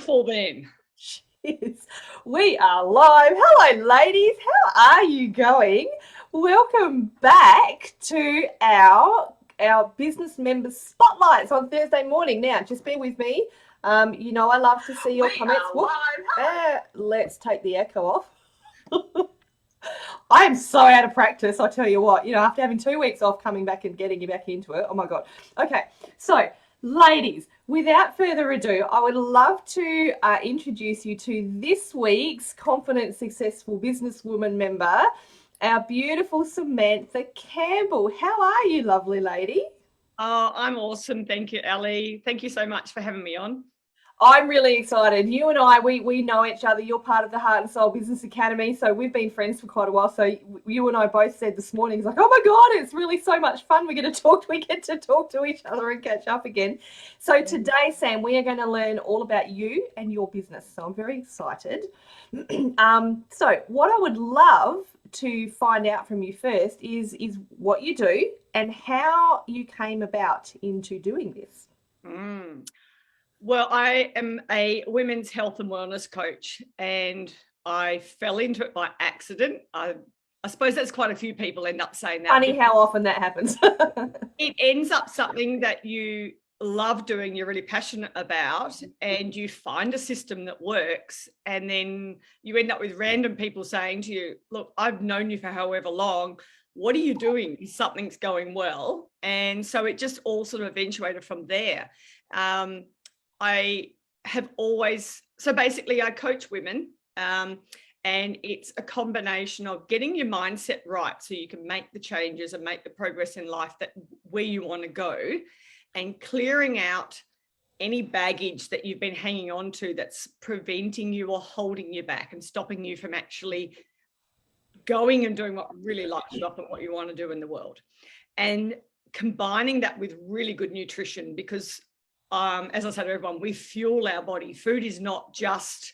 wonderful then. Cheers. We are live. Hello, ladies. How are you going? Welcome back to our business members spotlights on Thursday morning. Now, just bear with me. I love to see your We comments. are live. Let's take the echo off. I am so out of practice, I tell you what. After having 2 weeks off, coming back and getting you back into it. Oh my God. Okay, so ladies, without further ado, I would love to introduce you to this week's Confident Successful Businesswoman member, our beautiful Samantha Campbell. How are you, lovely lady? Oh, I'm awesome. Thank you, Ali. Thank you so much for having me on. I'm really excited. You and I, we know each other. You're part of the Heart and Soul Business Academy, so we've been friends for quite a while. So you and I both said this morning, it's like, oh my God, it's really so much fun. We get to talk to each other and catch up again. So today, Sam, we are going to learn all about you and your business. So I'm very excited. So what I would love to find out from you first is what you do and how you came about into doing this. Well, I am a women's health and wellness coach, and I fell into it by accident. I suppose that's quite a few people end up saying that. Funny how often that happens. It ends up something that you love doing, you're really passionate about, and you find a system that works, and then you end up with random people saying to you, look, I've known you for however long. What are you doing? Something's going well. And so it just all sort of eventuated from there. I have always, so basically I coach women, and it's a combination of getting your mindset right so you can make the changes and make the progress in life that where you want to go, and clearing out any baggage that you've been hanging on to that's preventing you or holding you back and stopping you from actually going and doing what really lights you up and what you want to do in the world. And combining that with really good nutrition, because as I said to everyone, we fuel our body. Food is not just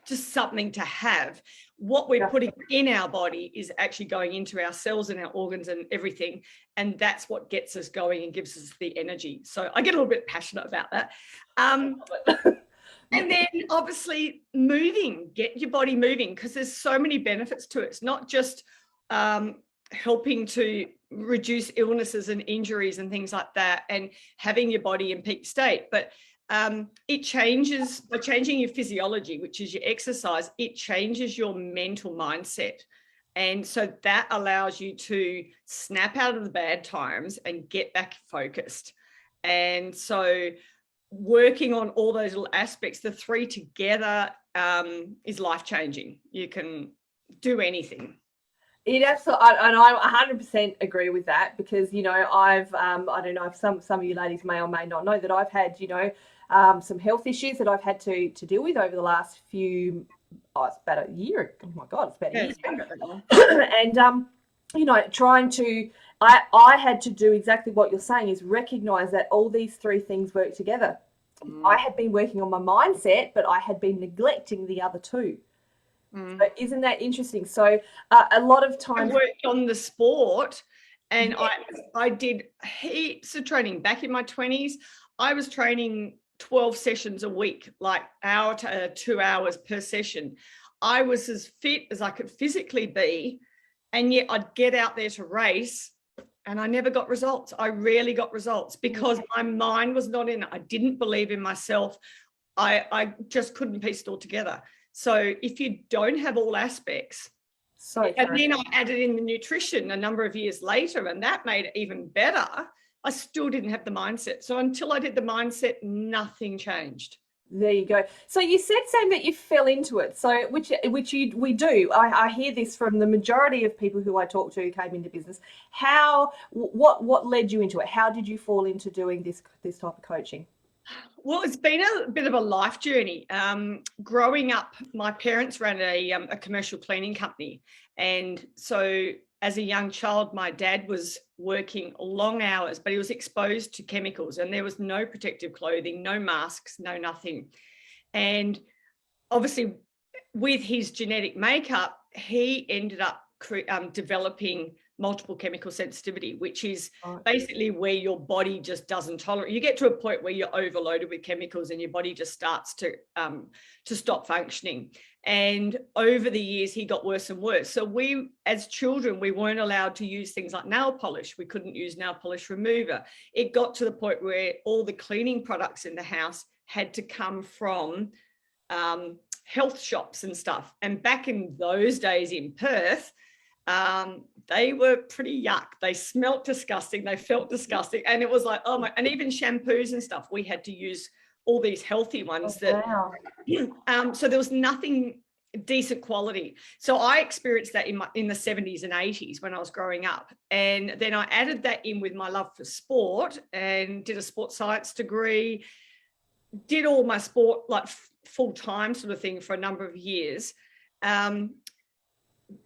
something to have. What we're putting in our body is actually going into our cells and our organs and everything. And that's what gets us going and gives us the energy. So I get a little bit passionate about that. And then obviously moving, get your body moving, because there's so many benefits to it. It's not just helping to reduce illnesses and injuries and things like that and having your body in peak state, but it changes by changing your physiology, which is your exercise. It changes your mental mindset. And so that allows you to snap out of the bad times and get back focused. And so working on all those little aspects, the three together is life-changing. You can do anything. It absolutely, and I 100% agree with that, because I've I don't know if some of you ladies may or may not know that I've had some health issues that I've had to deal with over the last few. Oh, it's about a year. Oh my God, it's about a year. And trying to, I had to do exactly what you're saying, is recognize that all these three things work together. I had been working on my mindset, but I had been neglecting the other two. So isn't that interesting? So a lot of times I worked on the sport, and I did heaps of training back in my 20s. I was training 12 sessions a week, like hour to 2 hours per session. I was as fit as I could physically be, and yet I'd get out there to race and I never got results. I rarely got results because my mind was not in it. I didn't believe in myself. I just couldn't piece it all together. So if you don't have all aspects, and then I added in the nutrition a number of years later, and that made it even better, I still didn't have the mindset. So until I did the mindset, nothing changed. There you go. So you said, Sam, that you fell into it. So we do. I hear this from the majority of people who I talk to who came into business. What led you into it? How did you fall into doing this type of coaching? Well, it's been a bit of a life journey. Growing up, my parents ran a commercial cleaning company. And so as a young child, my dad was working long hours, but he was exposed to chemicals, and there was no protective clothing, no masks, no nothing. And obviously with his genetic makeup, he ended up developing multiple chemical sensitivity, which is Right. basically where your body just doesn't tolerate. You get to a point where you're overloaded with chemicals and your body just starts to stop functioning. And over the years, he got worse and worse. So we, as children, we weren't allowed to use things like nail polish. We couldn't use nail polish remover. It got to the point where all the cleaning products in the house had to come from health shops and stuff. And back in those days in Perth, they were pretty yuck. They smelt disgusting. They felt disgusting. And it was like, oh my, and even shampoos and stuff, we had to use all these healthy ones Wow. so there was nothing decent quality. So I experienced that in the 70s and 80s when I was growing up. And then I added that in with my love for sport and did a sports science degree, did all my sport like full-time sort of thing for a number of years.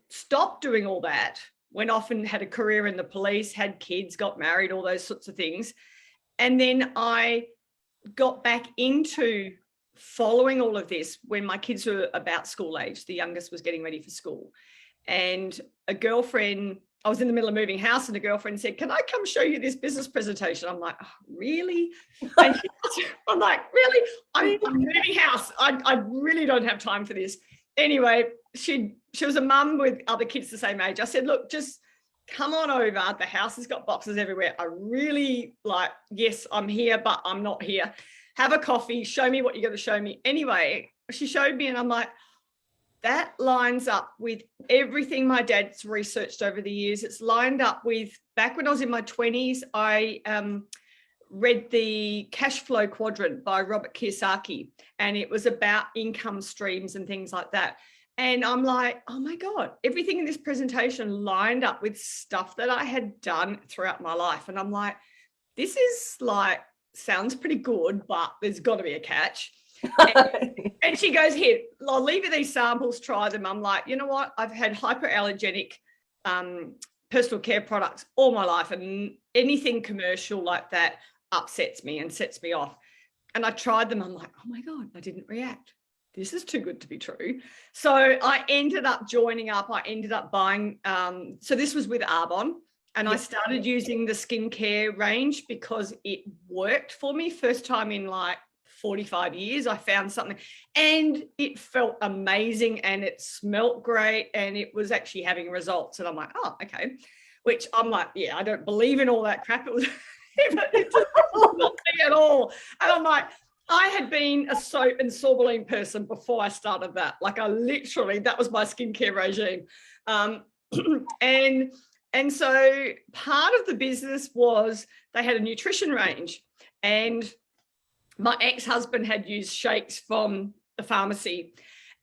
Stopped doing all that, went off and had a career in the police, had kids, got married, all those sorts of things. And then I got back into following all of this when my kids were about school age. The youngest was getting ready for school. And a girlfriend, I was in the middle of moving house and a girlfriend said, can I come show you this business presentation? I'm like, oh, really? And I'm like, really? I'm moving house. I really don't have time for this. Anyway, she was a mum with other kids the same age. I said, look, just come on over. The house has got boxes everywhere. I really like, yes, I'm here, but I'm not here. Have a coffee, show me what you're going to show me. Anyway, she showed me and I'm like, that lines up with everything my dad's researched over the years. It's lined up with, back when I was in my 20s, I read the Cash Flow Quadrant by Robert Kiyosaki, and it was about income streams and things like that. And I'm like, oh my God, everything in this presentation lined up with stuff that I had done throughout my life. And I'm like, this is like, sounds pretty good, but there's got to be a catch. And she goes, here, I'll leave you these samples, try them. I'm like, you know what? I've had hyperallergenic personal care products all my life, and anything commercial like that upsets me and sets me off. And I tried them. I'm like, oh my God, I didn't react. This is too good to be true. So I ended up joining up. I ended up buying. So this was with Arbonne. And I started using the skincare range because it worked for me. First time in like 45 years, I found something and it felt amazing and it smelt great and it was actually having results. And I'm like, oh, okay. Which I'm like, yeah, I don't believe in all that crap. It was it just not me at all. And I'm like, I had been a soap and sorbeline person before I started that. Like I literally, that was my skincare regime. And so part of the business was they had a nutrition range, and my ex-husband had used shakes from the pharmacy,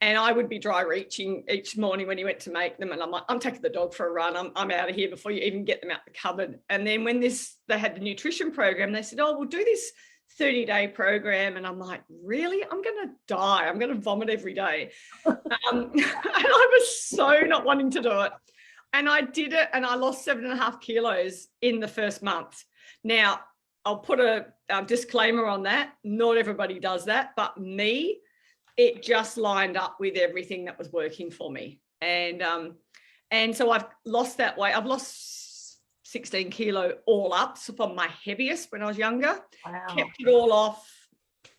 and I would be dry reaching each morning when he went to make them. And I'm like, I'm taking the dog for a run. I'm out of here before you even get them out the cupboard. And then when they had the nutrition program, they said, oh, we'll do this 30-day program. And I'm like, really? I'm going to die. I'm going to vomit every day. And I was so not wanting to do it. And I did it, and I lost 7.5 kilos in the first month. Now, I'll put a disclaimer on that. Not everybody does that, but me, it just lined up with everything that was working for me. And so I've lost that weight. I've lost 16 kilo all up. So from my heaviest when I was younger, Wow. Kept it all off.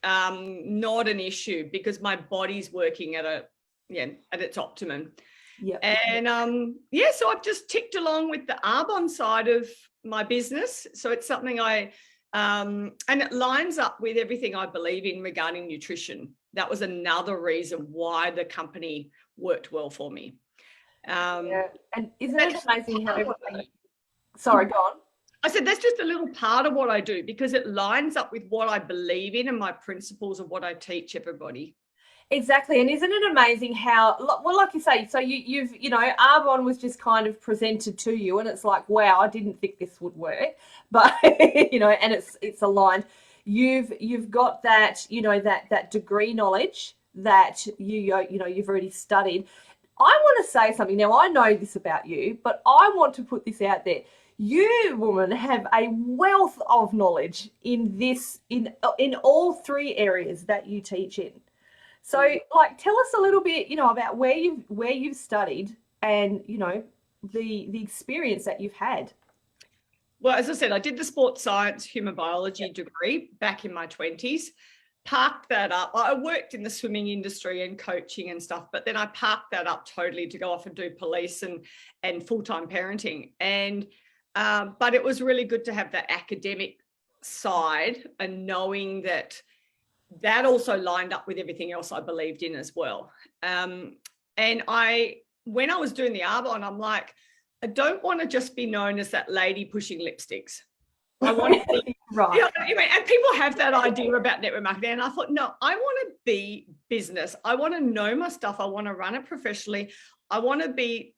Not an issue because my body's working at its optimum. Yep. And so I've just ticked along with the Arbonne side of my business. So it's something and it lines up with everything I believe in regarding nutrition. That was another reason why the company worked well for me. And isn't it amazing how everybody... Sorry, go on. I said that's just a little part of what I do because it lines up with what I believe in and my principles of what I teach everybody. Exactly. And isn't it amazing how, well, like you say, so you've Arbonne was just kind of presented to you and it's like, wow, I didn't think this would work, but and it's aligned. You've got that, that degree knowledge that you've already studied. I want to say something. Now, I know this about you, but I want to put this out there. You, woman, have a wealth of knowledge in all three areas that you teach in. So, tell us a little bit, about where you've studied and, the experience that you've had? Well, as I said, I did the sports science, human biology degree back in my 20s, parked that up. I worked in the swimming industry and coaching and stuff, but then I parked that up totally to go off and do police and full-time parenting. And but it was really good to have that academic side and knowing that that also lined up with everything else I believed in as well. And when I was doing the Arbonne, I'm like, I don't want to just be known as that lady pushing lipsticks. I want to be, right. You know, and people have that idea about network marketing. And I thought, no, I want to be business. I want to know my stuff. I want to run it professionally. I want to be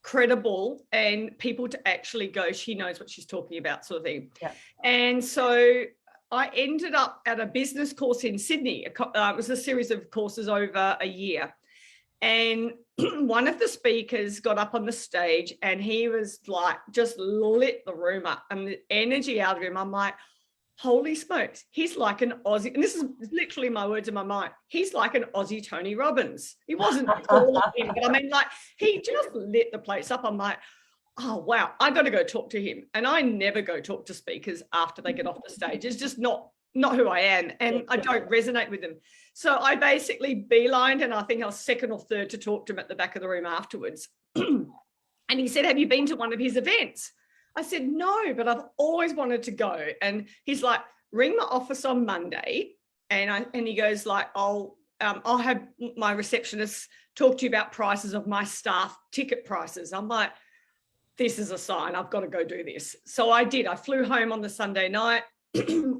credible and people to actually go, she knows what she's talking about, sort of thing. Yeah. And so I ended up at a business course in Sydney. It was a series of courses over a year. And one of the speakers got up on the stage and he was like, just lit the room up and the energy out of him. I'm like, holy smokes, he's like an Aussie. And this is literally my words in my mind. He's like an Aussie Tony Robbins. He wasn't tall like him, but I mean, like, he just lit the place up. I'm like, oh, wow, I got to go talk to him. And I never go talk to speakers after they get off the stage. It's just not who I am. And I don't resonate with them. So I basically beelined, and I think I was second or third to talk to him at the back of the room afterwards. And he said, have you been to one of his events? I said, no, but I've always wanted to go. And he's like, ring my office on Monday. And he goes like, I'll have my receptionist talk to you about prices of my staff ticket prices. I'm like, this is a sign. I've got to go do this. So I did. I flew home on the Sunday night,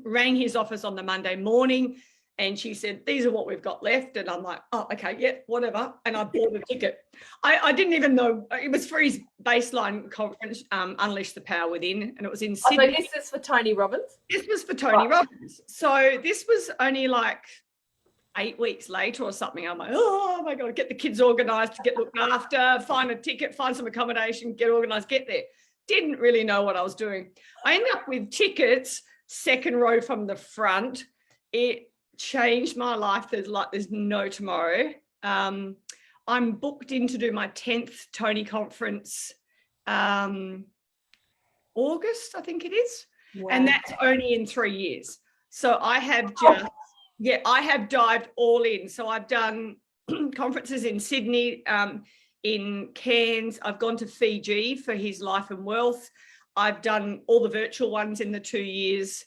rang his office on the Monday morning, and she said, these are what we've got left. And I'm like, oh, okay, yeah, whatever. And I bought a ticket. I didn't even know. It was for his baseline conference, Unleash the Power Within. And it was in Sydney. So this is for Tony Robbins? This was for Tony Robbins. So this was only like 8 weeks later or something. I'm like, oh my God, get the kids organised, get looked after, find a ticket, find some accommodation, get organised, get there. Didn't really know what I was doing. I ended up with tickets, second row from the front. It changed my life. There's no tomorrow. I'm booked in to do my 10th Tony conference, August, I think it is. Wow. And that's only in 3 years. So I have I have dived all in. So I've done conferences in Sydney, in Cairns. I've gone to Fiji for his Life and Wealth. I've done all the virtual ones in the 2 years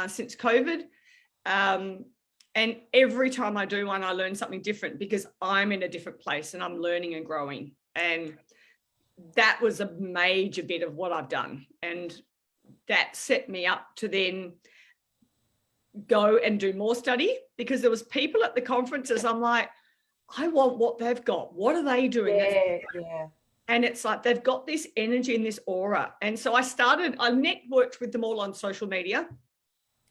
since COVID. And every time I do one, I learn something different because I'm in a different place and I'm learning and growing. And that was a major bit of what I've done. And that set me up to then go and do more study, because there was people at the conferences. I'm like, I want what they've got. What are they doing? Yeah. And it's like, they've got this energy and this aura. And so I networked with them all on social media.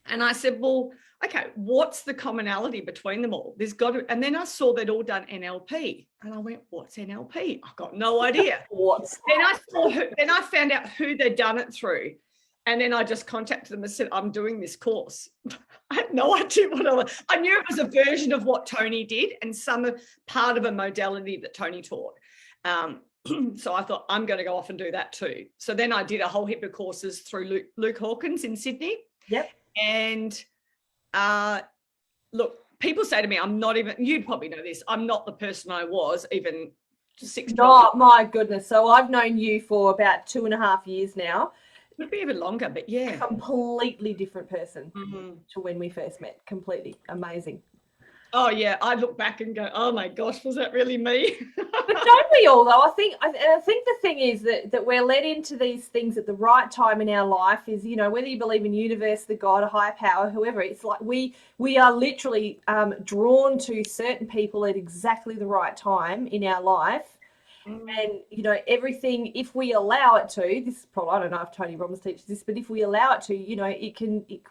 And I said, well, okay, what's the commonality between them all? There's got to, and then I saw they'd all done NLP. And I went, what's NLP? I've got no idea. Then I found out who they'd done it through. And then I just contacted them and said, I'm doing this course. I had no idea what I was. I knew it was a version of what Tony did and part of a modality that Tony taught. So I thought, I'm going to go off and do that too. So then I did a whole heap of courses through Luke Hawkins in Sydney. Yep. And look, people say to me, you'd probably know this, I'm not the person I was even 6 months. Oh, my goodness. So I've known you for about 2.5 years now. Would be even longer, but yeah. Completely different person to when we first met. Completely amazing. Oh yeah, I look back and go, oh my gosh, was that really me? But don't we all though? I think the thing is that we're led into these things at the right time in our life. Is, you know, whether you believe in universe, the God, a higher power, whoever, it's like we are literally drawn to certain people at exactly the right time in our life. And, you know, everything, if we allow it to, this is probably, I don't know if Tony Robbins teaches this, but if we allow it to, you know,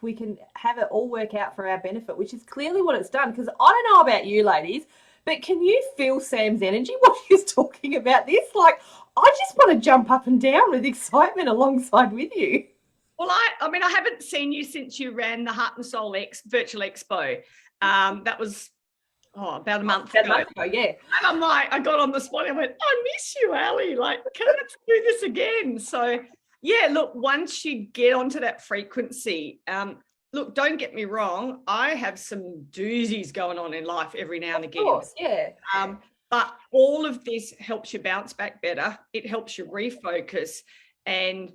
we can have it all work out for our benefit, which is clearly what it's done. Because I don't know about you ladies, but can you feel Sam's energy while he's talking about this? Like, I just want to jump up and down with excitement alongside with you. Well, I mean, I haven't seen you since you ran the Heart and Soul virtual expo. That was about a month About ago. a month ago, yeah. And I'm like, I got on the spot. I went, I miss you, Ali. Like, can I do this again? So, yeah, look, once you get onto that frequency, look, don't get me wrong. I have some doozies going on in life every now and again. Of course, yeah. But all of this helps you bounce back better. It helps you refocus. And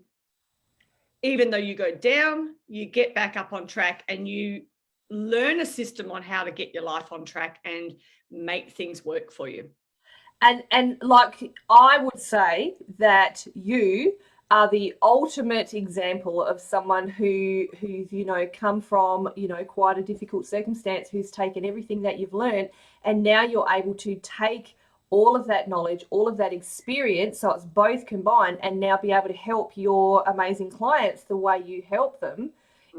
even though you go down, you get back up on track and you learn a system on how to get your life on track and make things work for you. And like, I would say that you are the ultimate example of someone who's, you know, come from, you know, quite a difficult circumstance, who's taken everything that you've learned, and now you're able to take all of that knowledge, all of that experience, so it's both combined, and now be able to help your amazing clients the way you help them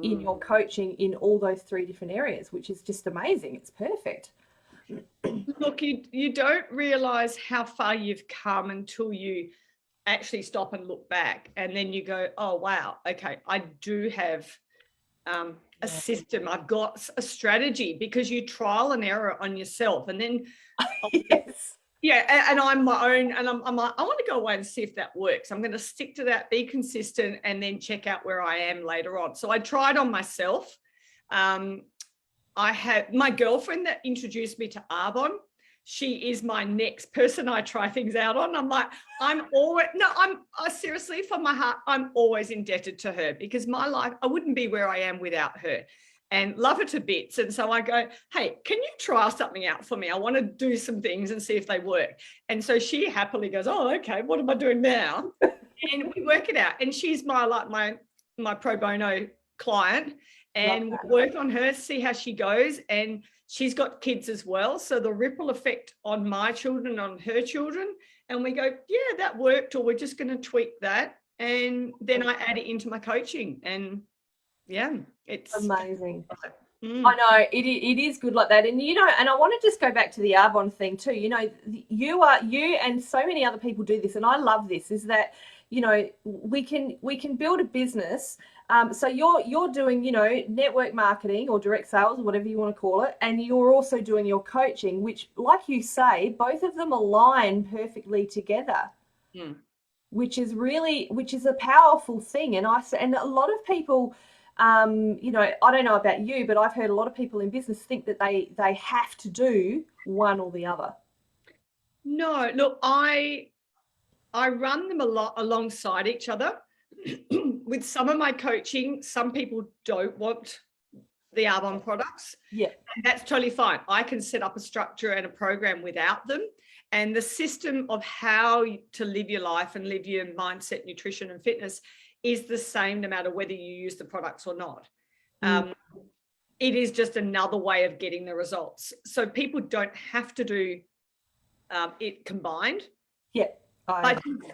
in your coaching in all those 3 different areas, which is just amazing. It's perfect. Look, you don't realize how far you've come until you actually stop and look back, and then you go, oh wow, okay, I do have a system, I've got a strategy, because you trial and error on yourself, and then Yes. yeah, and I'm my own, and I'm like, I want to go away and see if that works. I'm going to stick to that, be consistent, and then check out where I am later on. So I tried on myself. I have my girlfriend that introduced me to Arbonne. She is my next person I try things out on. I'm like, seriously, from my heart, I'm always indebted to her, because my life, I wouldn't be where I am without her, and love her to bits. And so I go, hey, can you try something out for me? I want to do some things and see if they work. And so she happily goes, oh, okay, what am I doing now? And we work it out. And she's my pro bono client. And we work on her, see how she goes. And she's got kids as well. So the ripple effect on my children, on her children. And we go, yeah, that worked, or we're just going to tweak that. And then I add it into my coaching. And yeah, it's amazing. I know it is good like that. And, you know, and I want to just go back to the Arbonne thing too. You know, you and so many other people do this. And I love this, is that, you know, we can build a business. So you're doing, you know, network marketing or direct sales or whatever you want to call it. And you're also doing your coaching, which, like you say, both of them align perfectly together, which is a powerful thing. And a lot of people, you know, I don't know about you, but I've heard a lot of people in business think that they have to do one or the other. No, look, I run them a lot alongside each other. With some of my coaching, some people don't want the Arbonne products. Yeah. And that's totally fine. I can set up a structure and a program without them. And the system of how to live your life and live your mindset, nutrition and fitness is the same no matter whether you use the products or not. It is just another way of getting the results. So people don't have to do it combined. Yeah.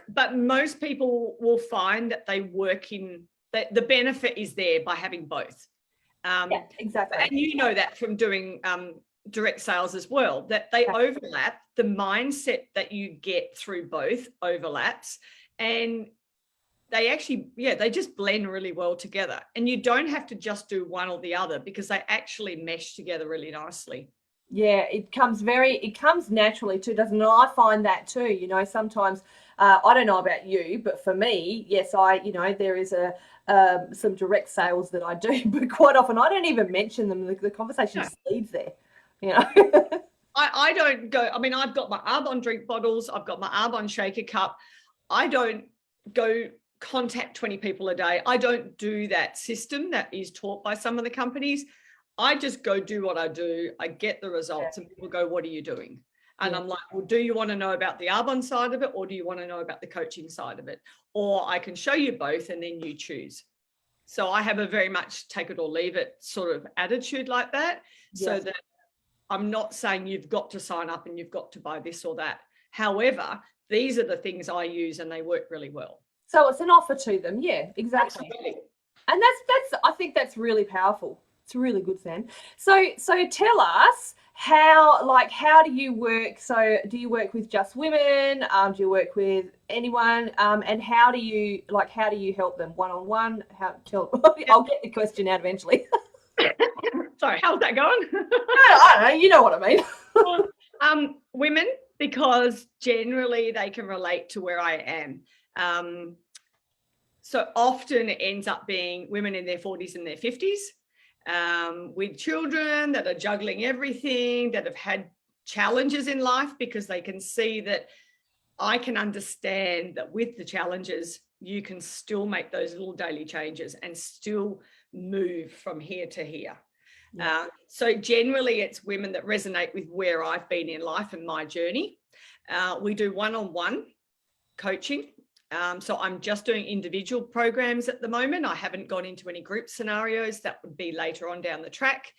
But most people will find that they work that the benefit is there by having both. Yeah, exactly. And you know that from doing direct sales as well, that they overlap. The mindset that you get through both overlaps, and they actually, they just blend really well together. And you don't have to just do one or the other, because they actually mesh together really nicely. Yeah, it comes naturally too, doesn't it? I find that too, you know, sometimes, I don't know about you, but for me, yes, you know, there is some direct sales that I do, but quite often I don't even mention them. The conversation just leads there, you know. I don't go, I mean, I've got my Arbonne drink bottles, I've got my Arbonne shaker cup. I don't go contact 20 people a day. I don't do that system that is taught by some of the companies. I just go do what I do. I get the results, and people go, what are you doing? And I'm like, well, do you want to know about the Arbonne side of it, or do you want to know about the coaching side of it? Or I can show you both and then you choose. So I have a very much take it or leave it sort of attitude like that. So that I'm not saying you've got to sign up and you've got to buy this or that. However, these are the things I use and they work really well. So it's an offer to them. Yeah, exactly. Absolutely. And I think that's really powerful. It's really good, Sam. So tell us how do you work? So do you work with just women? Do you work with anyone? And how do you help them one-on-one? I'll get the question out eventually. Sorry, how's that going? I don't know. You know what I mean. Women, because generally they can relate to where I am. So often it ends up being women in their 40s and their 50s, with children that are juggling everything, that have had challenges in life, because they can see that I can understand that with the challenges, you can still make those little daily changes and still move from here to here. Yeah. So generally it's women that resonate with where I've been in life and my journey. We do one-on-one coaching. So I'm just doing individual programs at the moment. I haven't gone into any group scenarios. That would be later on down the track.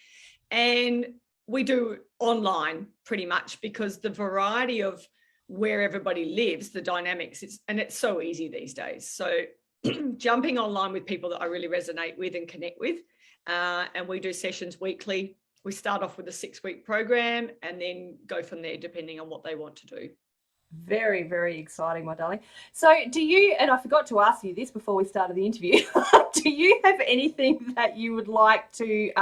And we do online pretty much, because the variety of where everybody lives, the dynamics, it's so easy these days. So jumping online with people that I really resonate with and connect with. And we do sessions weekly. We start off with a 6-week program and then go from there depending on what they want to do. Very, very exciting, my darling. So do you, and I forgot to ask you this before we started the interview, do you have anything that you would like to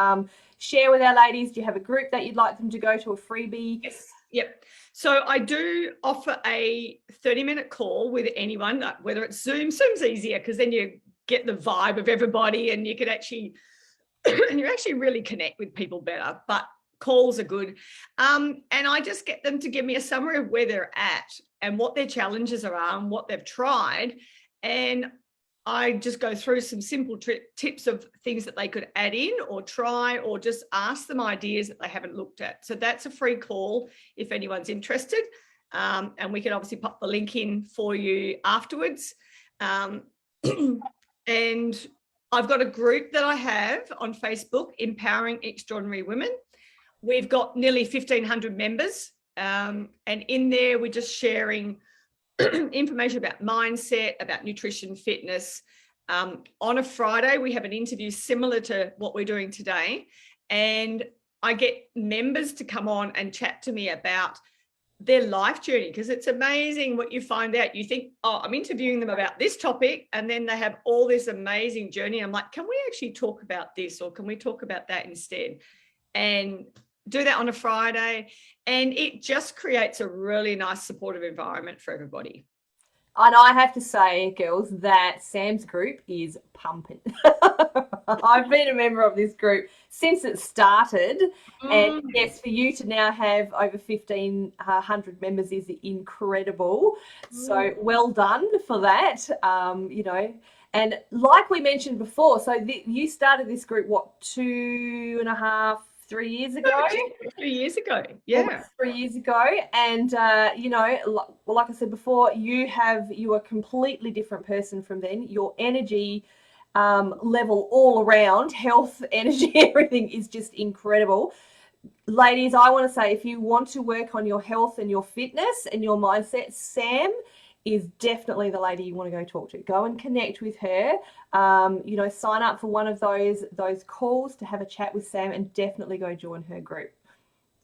share with our ladies? Do you have a group that you'd like them to go to, a freebie? Yes. Yep. So I do offer a 30-minute call with anyone, whether it's Zoom. Zoom's easier because then you get the vibe of everybody and you can actually, and you actually really connect with people better. But calls are good. And I just get them to give me a summary of where they're at and what their challenges are and what they've tried. And I just go through some simple tips of things that they could add in or try, or just ask them ideas that they haven't looked at. So that's a free call if anyone's interested. And we can obviously pop the link in for you afterwards. And I've got a group that I have on Facebook, Empowering Extraordinary Women. We've got nearly 1,500 members. And in there, we're just sharing information about mindset, about nutrition, fitness. On a Friday, we have an interview similar to what we're doing today. And I get members to come on and chat to me about their life journey, because it's amazing what you find out. You think, oh, I'm interviewing them about this topic, and then they have all this amazing journey. I'm like, can we actually talk about this, or can we talk about that instead? And do that on a Friday, and it just creates a really nice supportive environment for everybody. And I have to say, girls, that Sam's group is pumping. I've been a member of this group since it started. And yes, for you to now have over 1,500 members is incredible. So well done for that, you know. And like we mentioned before, so you started this group, what, 2.5, 3 years ago? 3 years ago, yeah. 3 years ago. And, you know, like I said before, you are a completely different person from then. Your energy level all around, health, energy, everything is just incredible. Ladies, I want to say, if you want to work on your health and your fitness and your mindset, Sam is definitely the lady you want to go talk to. Go and connect with her. You know, sign up for one of those calls to have a chat with Sam, and definitely go join her group.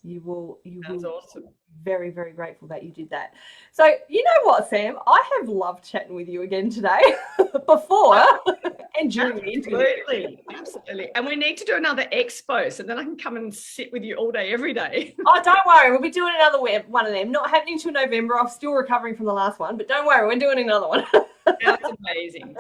You will awesome. Very, very grateful that you did that. So you know what, Sam? I have loved chatting with you again today, before and during the interview. Absolutely. And we need to do another expo, so then I can come and sit with you all day, every day. Oh, don't worry. We'll be doing another one of them. Not happening till November. I'm still recovering from the last one, but don't worry. We're doing another one. That's amazing.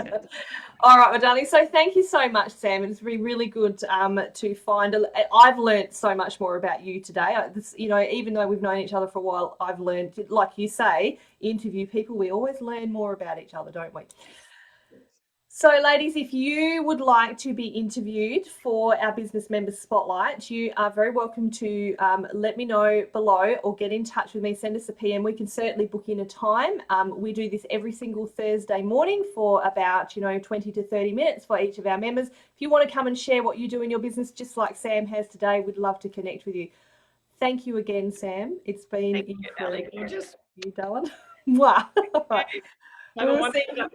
All right, my darling. So thank you so much, Sam. It's been really good to find. I've learned so much more about you today. You know, even though we've known each other for a while, I've learned, like you say, interview people. We always learn more about each other, don't we? So, ladies, if you would like to be interviewed for our Business Members Spotlight, you are very welcome to let me know below or get in touch with me. Send us a PM. We can certainly book in a time. We do this every single Thursday morning for about, 20 to 30 minutes for each of our members. If you want to come and share what you do in your business, just like Sam has today, we'd love to connect with you. Thank you again, Sam. It's been incredible. Gorgeous. You, darling. Wow. Have a wonderful day.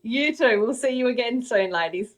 You too. We'll see you again soon, ladies.